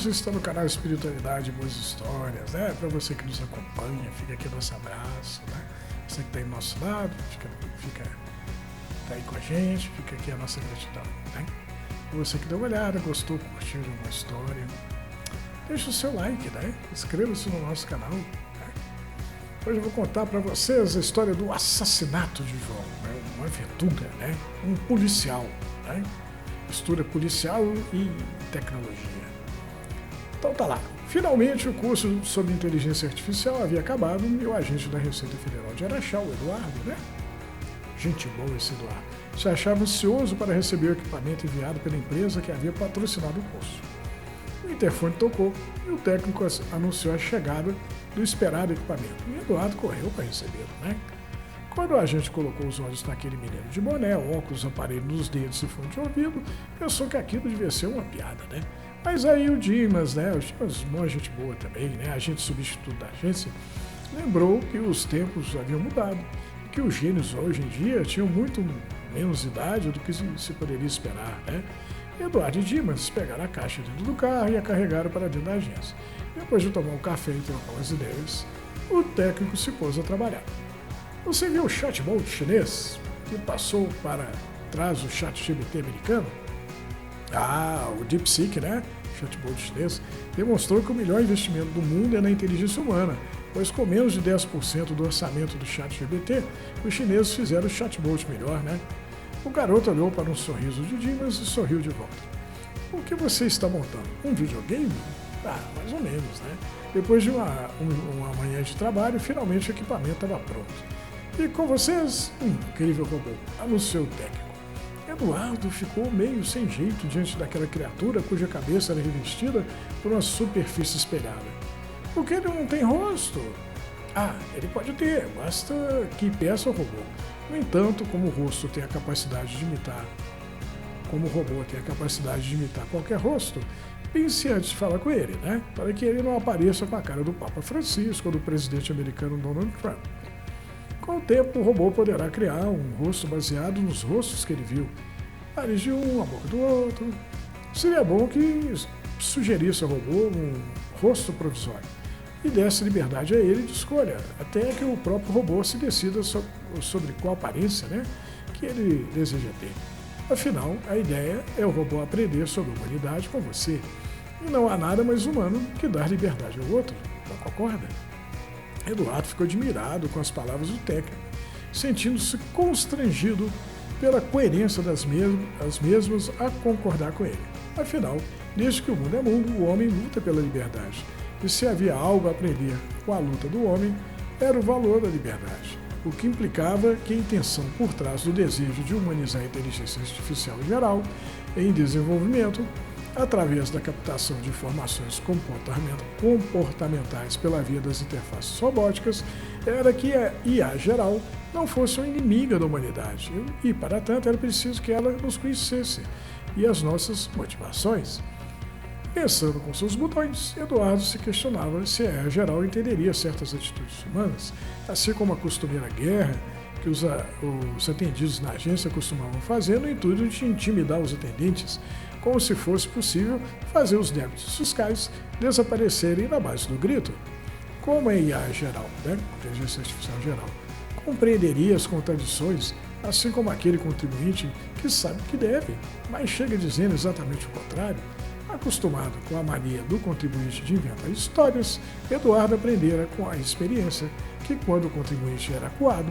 você está no canal Espiritualidade e Boas Histórias, né? Para você que nos acompanha, fica aqui nosso abraço, né? Você que está aí do nosso lado, tá aí com a gente, fica aqui a nossa gratidão, né? Você que deu uma olhada, gostou, curtiu de uma história, deixa o seu like, né? Inscreva-se no nosso canal, né? Hoje eu vou contar para vocês a história do assassinato de João, né? Uma aventura, né? Um policial, né? Mistura policial e tecnologia. Então tá lá. Finalmente o curso sobre inteligência artificial havia acabado e o agente da Receita Federal de Araxá, o Eduardo, né? Gente boa esse Eduardo. Se achava ansioso para receber o equipamento enviado pela empresa que havia patrocinado o curso. O interfone tocou e o técnico anunciou a chegada do esperado equipamento. E Eduardo correu para recebê-lo, né? Quando o agente colocou os olhos naquele menino de boné, óculos, aparelho nos dedos e fone de ouvido, pensou que aquilo devia ser uma piada, né? Mas aí o Dimas, né? O Dimas, uma gente boa também, né? Agente substituto da agência, lembrou que os tempos haviam mudado e que os gênios hoje em dia tinham muito menos idade do que se poderia esperar, né? Eduardo e Dimas pegaram a caixa dentro do carro e a carregaram para dentro da agência. Depois de tomar um café e trocar as ideias, o técnico se pôs a trabalhar. Você viu o chatbot chinês que passou para trás do ChatGPT americano? O DeepSeek, né? Chatbot chinês, demonstrou que o melhor investimento do mundo é na inteligência humana, pois com menos de 10% do orçamento do ChatGPT, os chineses fizeram o chatbot melhor, né? O garoto olhou para um sorriso de Dimas e sorriu de volta. O que você está montando? Um videogame? Mais ou menos, né? Depois de uma manhã de trabalho, finalmente o equipamento estava pronto. E com vocês, um incrível robô, anunciou o técnico. Eduardo ficou meio sem jeito diante daquela criatura cuja cabeça era revestida por uma superfície espelhada. Porque ele não tem rosto? Ele pode ter, basta que peça o robô. No entanto, como o rosto tem a capacidade de imitar, como o robô tem a capacidade de imitar qualquer rosto, pense antes de falar com ele, né? Para que ele não apareça com a cara do Papa Francisco ou do presidente americano Donald Trump. Com o tempo, o robô poderá criar um rosto baseado nos rostos que ele viu. Nariz de um, a boca do outro. Seria bom que sugerisse ao robô um rosto provisório e desse liberdade a ele de escolha, até que o próprio robô se decida sobre qual aparência, né, que ele deseja ter. Afinal, a ideia é o robô aprender sobre a humanidade com você. E não há nada mais humano que dar liberdade ao outro. Não concorda? Eduardo ficou admirado com as palavras do técnico, sentindo-se constrangido pela coerência das mesmas a concordar com ele. Afinal, desde que o mundo é mundo, o homem luta pela liberdade. E se havia algo a aprender com a luta do homem, era o valor da liberdade, o que implicava que a intenção por trás do desejo de humanizar a inteligência artificial em geral, em desenvolvimento, através da captação de informações comportamentais pela via das interfaces robóticas, era que a IA geral não fosse uma inimiga da humanidade e, para tanto, era preciso que ela nos conhecesse e as nossas motivações. Pensando com seus botões, Eduardo se questionava se a IA geral entenderia certas atitudes humanas, assim como a costumeira guerra que os atendidos na agência costumavam fazer no intuito de intimidar os atendentes, como se fosse possível fazer os débitos fiscais desaparecerem na base do grito. Como a IA geral, né, inteligência artificial geral, compreenderia as contradições, assim como aquele contribuinte que sabe que deve, mas chega dizendo exatamente o contrário. Acostumado com a mania do contribuinte de inventar histórias, Eduardo aprendera com a experiência que quando o contribuinte era acuado,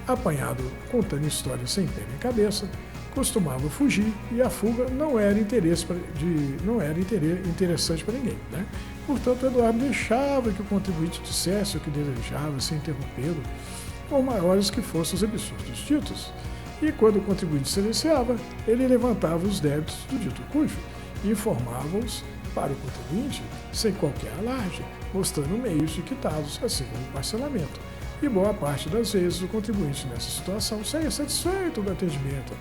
apanhado contando histórias sem pé nem cabeça, costumava fugir e a fuga não era interessante para ninguém, né? Portanto, Eduardo deixava que o contribuinte dissesse o que desejava sem interrompê-lo, por maiores que fossem os absurdos ditos. E quando o contribuinte silenciava, ele levantava os débitos do dito cujo e informava-os para o contribuinte sem qualquer alarde, mostrando meios de quitá-los, assim como o parcelamento. E boa parte das vezes o contribuinte nessa situação saía satisfeito do atendimento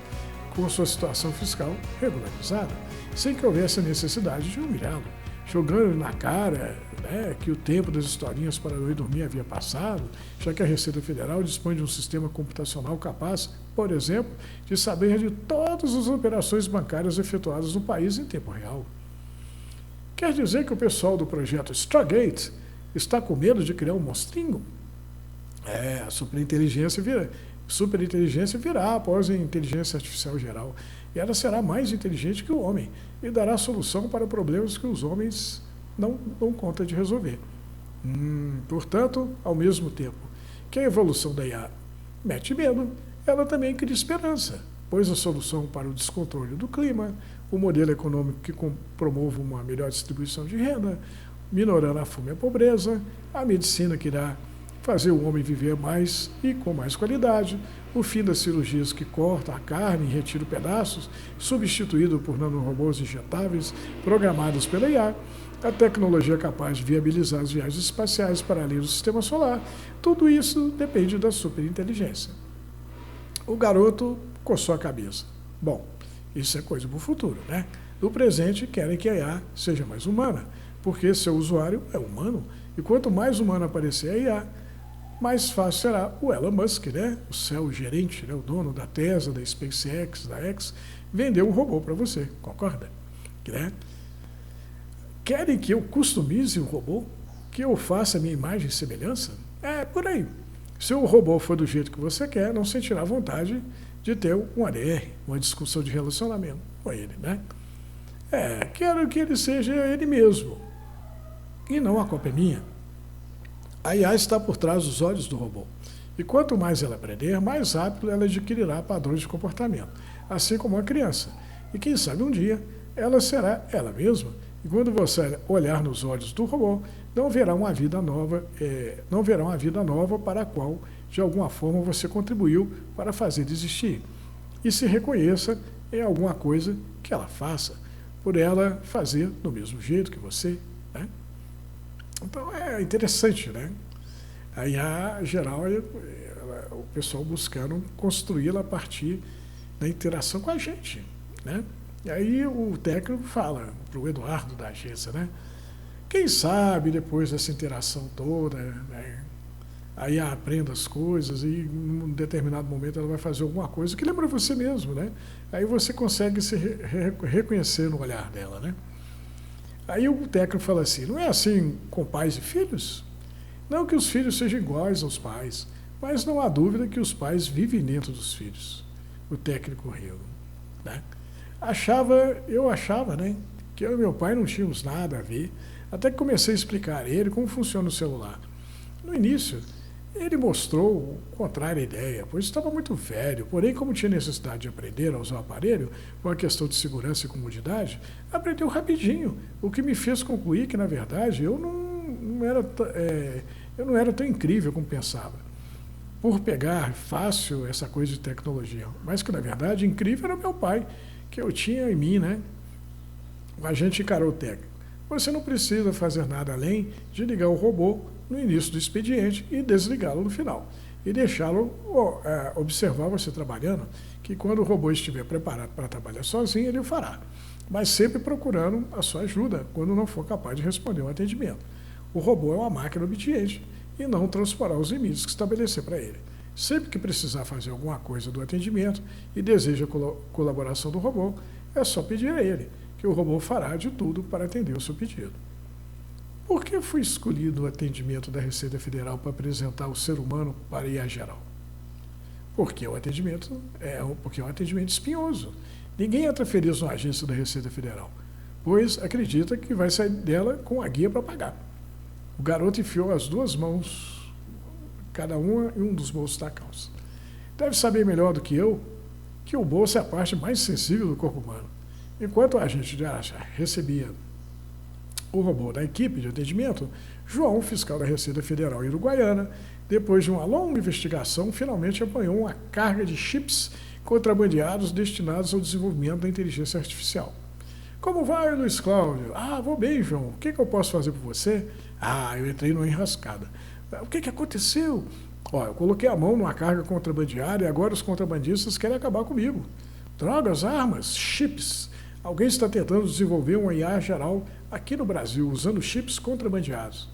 com sua situação fiscal regularizada, sem que houvesse a necessidade de humilhá-lo, jogando na cara, né, que o tempo das historinhas para eu ir dormir havia passado, já que a Receita Federal dispõe de um sistema computacional capaz, por exemplo, de saber de todas as operações bancárias efetuadas no país em tempo real. Quer dizer que o pessoal do projeto Stargate está com medo de criar um monstrinho? A superinteligência virá após a inteligência artificial geral. E ela será mais inteligente que o homem e dará solução para problemas que os homens não dão conta de resolver. Portanto, ao mesmo tempo que a evolução da IA mete medo, ela também cria esperança, pois a solução para o descontrole do clima, o modelo econômico que promova uma melhor distribuição de renda, minorando a fome e a pobreza, a medicina que irá fazer o homem viver mais e com mais qualidade, o fim das cirurgias que cortam a carne e retiram pedaços, substituído por nanorobôs injetáveis programados pela IA, a tecnologia capaz de viabilizar as viagens espaciais para além do sistema solar, tudo isso depende da superinteligência. O garoto coçou a cabeça. Bom, isso é coisa para o futuro, né? No presente, querem que a IA seja mais humana, porque seu usuário é humano, e quanto mais humano aparecer a IA, mais fácil será o Elon Musk, né? O gerente, né? O dono da Tesla, da SpaceX, da X, vender um robô para você, concorda? Né? Querem que eu customize o robô? Que eu faça a minha imagem e semelhança? É por aí. Se o robô for do jeito que você quer, não sentirá vontade de ter um ADR, uma discussão de relacionamento com ele, né? Quero que ele seja ele mesmo. E não a cópia minha. A IA está por trás dos olhos do robô. E quanto mais ela aprender, mais rápido ela adquirirá padrões de comportamento, assim como a criança. E quem sabe um dia ela será ela mesma. E quando você olhar nos olhos do robô, não verá uma vida nova para a qual, de alguma forma, você contribuiu para fazer existir. E se reconheça em alguma coisa que ela faça, por ela fazer do mesmo jeito que você, né? Então é interessante, né? A IA geral, o pessoal buscando construí-la a partir da interação com a gente, né? E aí o técnico fala para o Eduardo da agência, né? Quem sabe depois dessa interação toda, né, aí aprenda as coisas e em um determinado momento ela vai fazer alguma coisa que lembra você mesmo, né? Aí você consegue se reconhecer no olhar dela, né? Aí o técnico fala assim, não é assim com pais e filhos? Não que os filhos sejam iguais aos pais, mas não há dúvida que os pais vivem dentro dos filhos. O técnico riu, né? Eu achava, né, que eu e meu pai não tínhamos nada a ver, até que comecei a explicar a ele como funciona o celular. No início, ele mostrou o contrário à ideia, pois estava muito velho, porém, como tinha necessidade de aprender a usar o aparelho, com a questão de segurança e comodidade, aprendeu rapidinho, o que me fez concluir que, na verdade, eu não era tão incrível como pensava, por pegar fácil essa coisa de tecnologia, mas que, na verdade, incrível era o meu pai, que eu tinha em mim, né? A gente encarou o técnico. Você não precisa fazer nada além de ligar o robô no início do expediente e desligá-lo no final. E deixá-lo observar você trabalhando, que quando o robô estiver preparado para trabalhar sozinho, ele o fará. Mas sempre procurando a sua ajuda quando não for capaz de responder um atendimento. O robô é uma máquina obediente e não transporar os limites que estabelecer para ele. Sempre que precisar fazer alguma coisa do atendimento e deseja a colaboração do robô, é só pedir a ele, que o robô fará de tudo para atender o seu pedido. Por que foi escolhido o atendimento da Receita Federal para apresentar o ser humano para a IA geral? Porque é um atendimento espinhoso. Ninguém entra feliz na agência da Receita Federal, pois acredita que vai sair dela com a guia para pagar. O garoto enfiou as duas mãos, cada uma em um dos bolsos da calça. Deve saber melhor do que eu que o bolso é a parte mais sensível do corpo humano. Enquanto a agente de araxa recebia o robô da equipe de atendimento, João, fiscal da Receita Federal uruguaiana, depois de uma longa investigação, finalmente apanhou uma carga de chips contrabandeados destinados ao desenvolvimento da inteligência artificial. Como vai, Luiz Cláudio? Vou bem, João. O que eu posso fazer por você? Eu entrei numa enrascada. O que aconteceu? Eu coloquei a mão numa carga contrabandeada e agora os contrabandistas querem acabar comigo. Drogas, armas, chips. Alguém está tentando desenvolver uma IA geral aqui no Brasil, usando chips contrabandeados.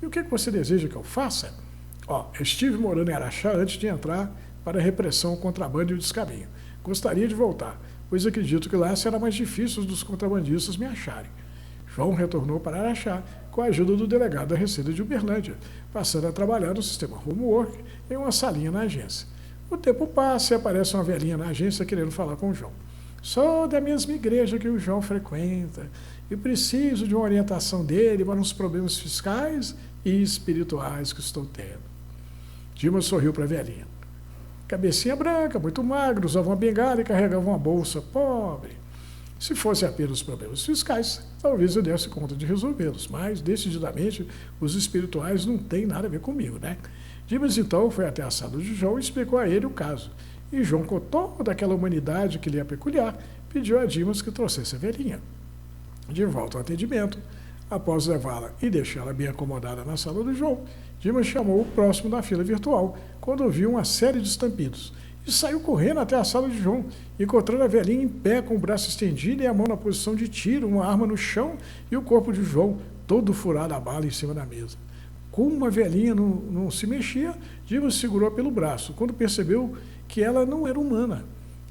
E o que você deseja que eu faça? Estive morando em Araxá antes de entrar para a repressão ao contrabando e o descaminho. Gostaria de voltar, pois acredito que lá será mais difícil dos contrabandistas me acharem. João retornou para Araxá com a ajuda do delegado da Receita de Uberlândia, passando a trabalhar no sistema Homework em uma salinha na agência. O tempo passa e aparece uma velhinha na agência querendo falar com o João. Sou da mesma igreja que o João frequenta e preciso de uma orientação dele para uns problemas fiscais e espirituais que estou tendo. Dimas sorriu para a velhinha. Cabecinha branca, muito magro, usava uma bengala e carregava uma bolsa. Pobre. Se fossem apenas problemas fiscais, talvez eu desse conta de resolvê-los, mas, decididamente, os espirituais não têm nada a ver comigo, né? Dimas, então, foi até a sala de João e explicou a ele o caso. E João, com toda aquela humanidade que lhe é peculiar, pediu a Dimas que trouxesse a velhinha. De volta ao atendimento, após levá-la e deixá-la bem acomodada na sala do João, Dimas chamou o próximo da fila virtual, quando ouviu uma série de estampidos, e saiu correndo até a sala de João, encontrando a velhinha em pé, com o braço estendido e a mão na posição de tiro, uma arma no chão e o corpo de João todo furado a bala em cima da mesa. Como a velhinha não se mexia, Dimas segurou pelo braço, quando percebeu que ela não era humana.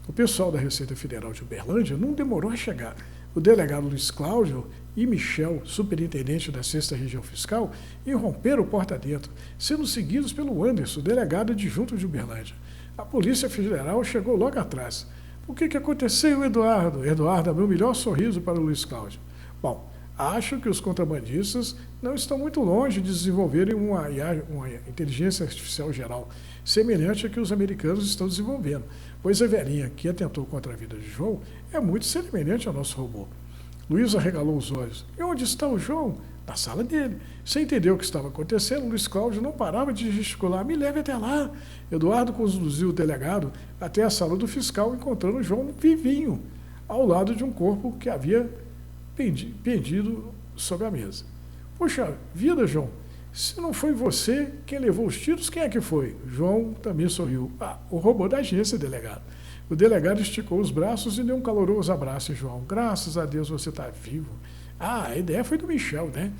O pessoal da Receita Federal de Uberlândia não demorou a chegar. O delegado Luiz Cláudio e Michel, superintendente da 6ª Região Fiscal, irromperam o porta dentro, sendo seguidos pelo Anderson, delegado adjunto de Uberlândia. A Polícia Federal chegou logo atrás. O que aconteceu, Eduardo? Eduardo abriu o melhor sorriso para o Luiz Cláudio. Bom, acho que os contrabandistas não estão muito longe de desenvolverem uma inteligência artificial geral, semelhante à que os americanos estão desenvolvendo, pois a velhinha que atentou contra a vida de João é muito semelhante ao nosso robô. Luiz arregalou os olhos. E onde está o João? Na sala dele. Sem entender o que estava acontecendo, Luiz Cláudio não parava de gesticular. Me leve até lá. Eduardo conduziu o delegado até a sala do fiscal, encontrando o João vivinho, ao lado de um corpo que havia pendido sobre a mesa. Puxa vida, João, se não foi você quem levou os tiros, quem é que foi? João também sorriu. O robô da agência, delegado. O delegado esticou os braços e deu um caloroso abraço em João. Graças a Deus você está vivo. A ideia foi do Michel, né?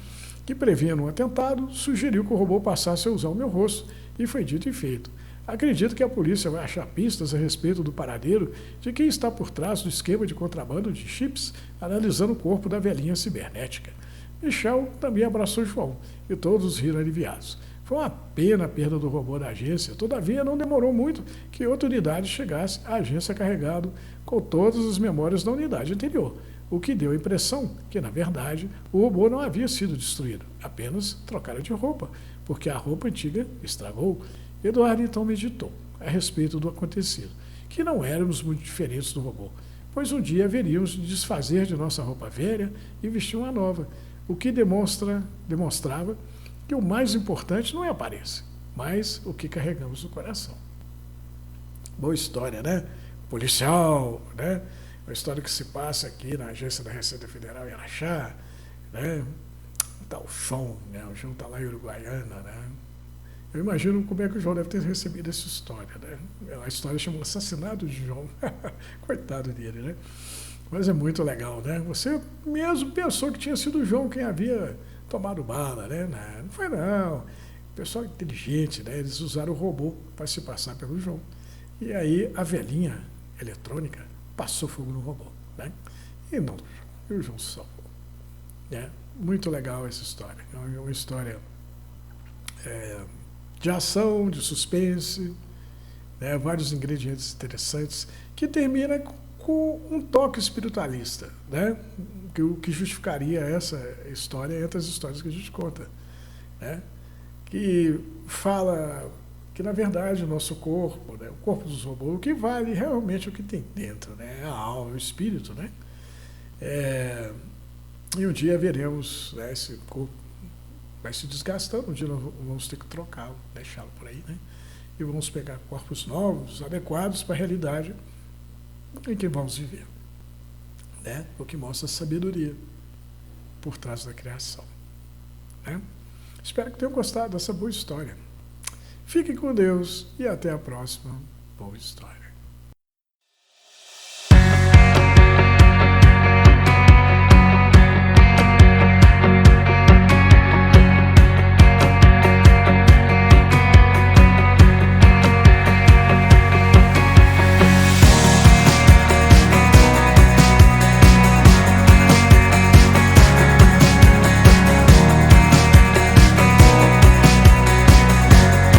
Que, prevendo um atentado, sugeriu que o robô passasse a usar o meu rosto, e foi dito e feito. Acredito que a polícia vai achar pistas a respeito do paradeiro de quem está por trás do esquema de contrabando de chips, analisando o corpo da velhinha cibernética. Michel também abraçou João, e todos riram aliviados. Foi uma pena a perda do robô da agência, todavia não demorou muito que outra unidade chegasse à agência carregado com todas as memórias da unidade anterior, o que deu a impressão que, na verdade, o robô não havia sido destruído, apenas trocaram de roupa, porque a roupa antiga estragou. Eduardo então meditou a respeito do acontecido, que não éramos muito diferentes do robô, pois um dia haveríamos de desfazer de nossa roupa velha e vestir uma nova, o que demonstrava que o mais importante não é a aparência, mas o que carregamos no coração. Boa história, né? Policial, né? Uma história que se passa aqui na agência da Receita Federal em Araxá, né? Tá o João, né? O João está lá em Uruguaiana, né? Eu imagino como é que o João deve ter recebido essa história, né? A história chama Assassinato de João. Coitado dele, né? Mas é muito legal, né? Você mesmo pensou que tinha sido o João quem havia tomado bala, né? Não foi não. O pessoal inteligente, né? Eles usaram o robô para se passar pelo João. E aí a velhinha eletrônica passou fogo no robô, né? E não, e o João salvou. Né? Muito legal essa história. É uma história de ação, de suspense, né? Vários ingredientes interessantes, que termina com um toque espiritualista, né? Que justificaria essa história entre as histórias que a gente conta, né? Que fala que, na verdade, o nosso corpo, né? O corpo dos robôs, o que vale realmente é o que tem dentro, né? A alma, o espírito, né? E um dia veremos, né, esse corpo vai se desgastando, um dia nós vamos ter que trocá-lo, deixá-lo por aí, né? E vamos pegar corpos novos, adequados para a realidade em que vamos viver, né? O que mostra a sabedoria por trás da criação, né? Espero que tenham gostado dessa boa história. Fiquem com Deus e até a próxima boa história.